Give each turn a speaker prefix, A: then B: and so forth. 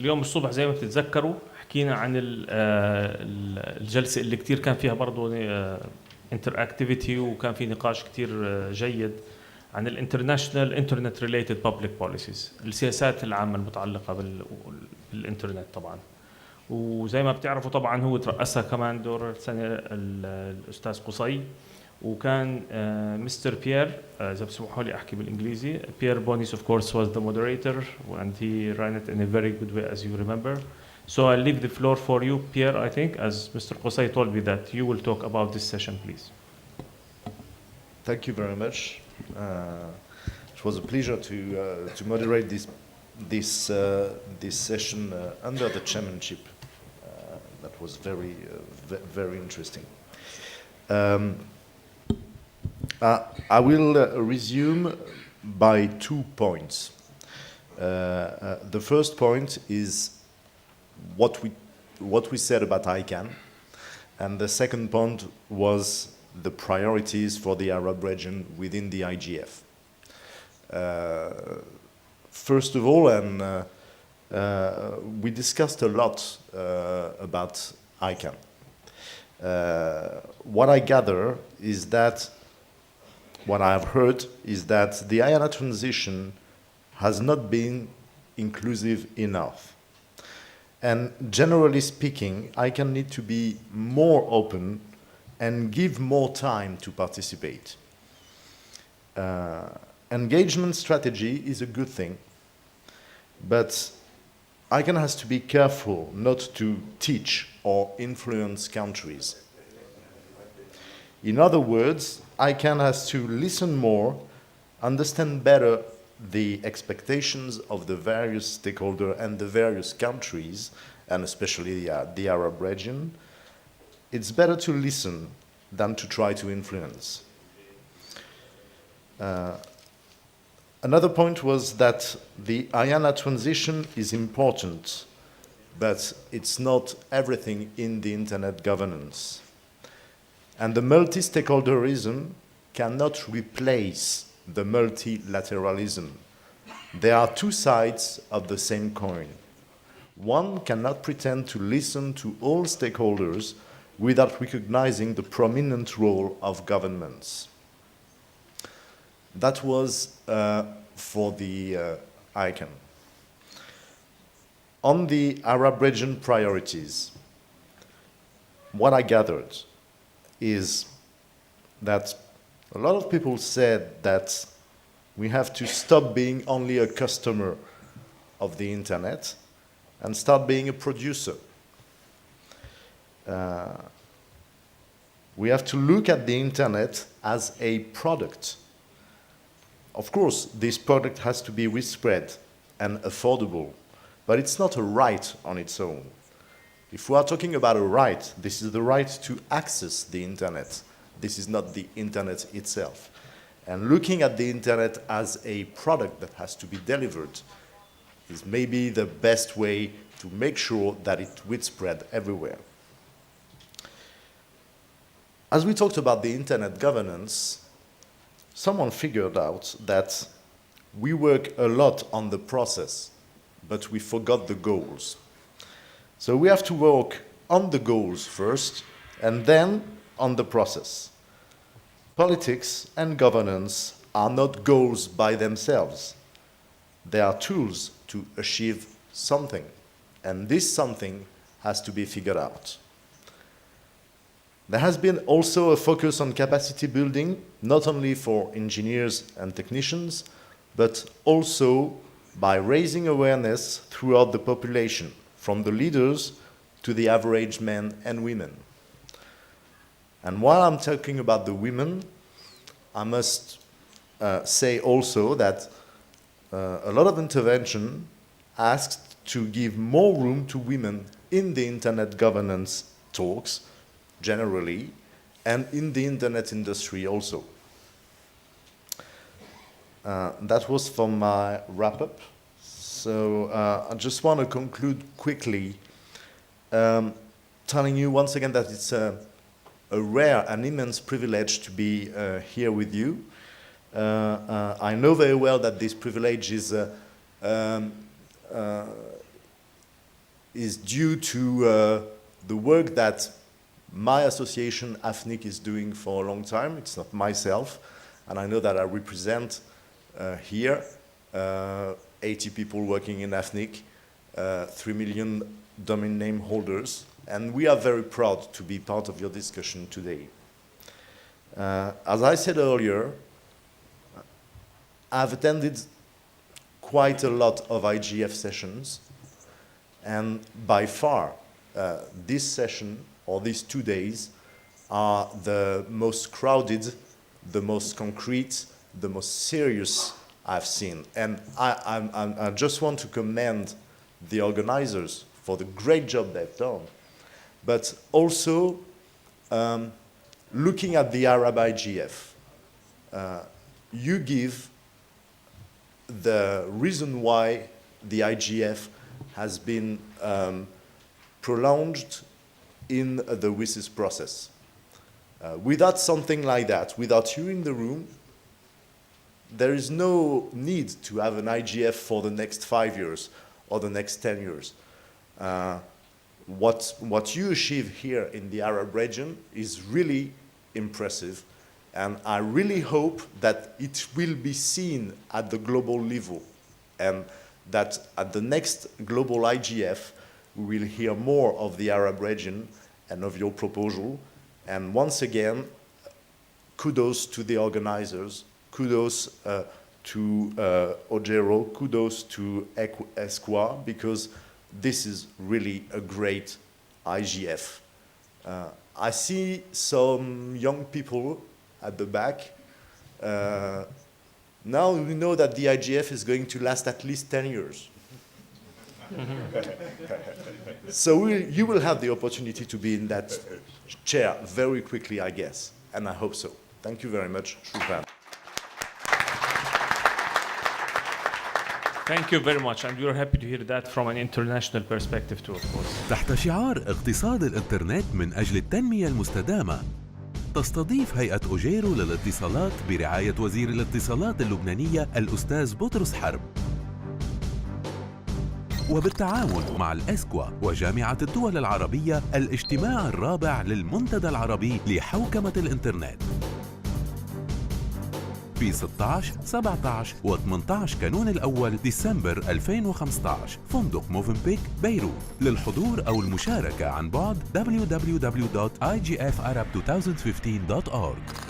A: اليوم الصبح زي ما بتتذكروا حكينا عن الجلسة اللي كتير كان فيها برضو انتراكتيفيتي، وكان في نقاش كتير جيد عن الانترناشنال انترنت ريليتد بابليك بوليسيز، السياسات العامة المتعلقة بالانترنت طبعا. وزي ما بتعرفوا طبعا هو ترأسها كمان دور السنة الأستاذ قصي، وكان مستر بيير، إذا بتسمحوا لي أحكي بالإنجليزي. Pierre Bonis of course was the moderator and he ran it in a very good way as you remember. So I'll leave the floor for you, Pierre, I think, as Mr. Qusay told me that you will talk about this session, please.
B: Thank you very much. It was a pleasure to moderate this session under the chairmanship. That was very interesting. I will resume by 2 points. The first point is what we said about ICANN, and the second point was the priorities for the Arab region within the IGF. First of all, we discussed a lot about ICANN. What I gather is that, what I have heard is that the IANA transition has not been inclusive enough. And generally speaking, ICANN need to be more open and give more time to participate. Engagement strategy is a good thing, but ICANN has to be careful not to teach or influence countries. In other words, ICANN has to listen more, understand better the expectations of the various stakeholders and the various countries, and especially the Arab region. It's better to listen than to try to influence. Another point was that the IANA transition is important, but it's not everything in the internet governance. And the multi-stakeholderism cannot replace the multilateralism. There are two sides of the same coin. One cannot pretend to listen to all stakeholders without recognizing the prominent role of governments. That was for the ICANN. On the Arab region priorities, what I gathered is that a lot of people said that we have to stop being only a customer of the internet and start being a producer. We have to look at the internet as a product. Of course, this product has to be widespread and affordable, but it's not a right on its own. If we are talking about a right, this is the right to access the internet. This is not the internet itself. And looking at the internet as a product that has to be delivered is maybe the best way to make sure that it widespread everywhere. As we talked about the internet governance, someone figured out that we work a lot on the process, but we forgot the goals. So we have to work on the goals first, and then on the process. Politics and governance are not goals by themselves. They are tools to achieve something, and this something has to be figured out. There has been also a focus on capacity building, not only for engineers and technicians, but also by raising awareness throughout the population, from the leaders to the average men and women. And while I'm talking about the women, I must say also that a lot of intervention asked to give more room to women in the internet governance talks, generally, and in the internet industry also. That was for my wrap-up. So I just want to conclude quickly, telling you once again that it's a rare and immense privilege to be here with you. I know very well that this privilege is is due to the work that my association, AFNIC, is doing for a long time. It's not myself, and I know that I represent here 80 people working in AFNIC, 3 million domain name holders, and we are very proud to be part of your discussion today. As I said earlier, I've attended quite a lot of IGF sessions, and by far this session, or these 2 days, are the most crowded, the most concrete, the most serious I've seen. And I just want to commend the organizers for the great job they've done. But also, looking at the Arab IGF, you give the reason why the IGF has been prolonged in the WSIS process. Without something like that, without you in the room, there is no need to have an IGF for the next 5 years or the next 10 years. What you achieve here in the Arab region is really impressive, and I really hope that it will be seen at the global level, and that at the next global IGF, we will hear more of the Arab region and of your proposal. And once again, kudos to the organizers, kudos to Ojero, kudos to Esqua, because this is really a great IGF. I see some young people at the back. Now we know that the IGF is going to last at least 10 years. So you will have the opportunity to be in that chair very quickly, I guess, and I hope so. Thank you very much. Shukran.
A: Thank you very much, and we're happy to hear that from an international perspective too, of course.
C: تحت شعار اقتصاد الإنترنت من أجل التنمية المستدامة، تستضيف هيئة أوجيرو للاتصالات برعاية وزير الاتصالات اللبنانية الأستاذ بطرس حرب، وبالتعاون مع الإسكوا وجامعة الدول العربية الاجتماع الرابع للمنتدى العربي لحوكمة الإنترنت في 16 17 و18 كانون الأول ديسمبر 2015 فندق موفنبيك بيروت. للحضور أو المشاركة عن بعد www.igfarab2015.org.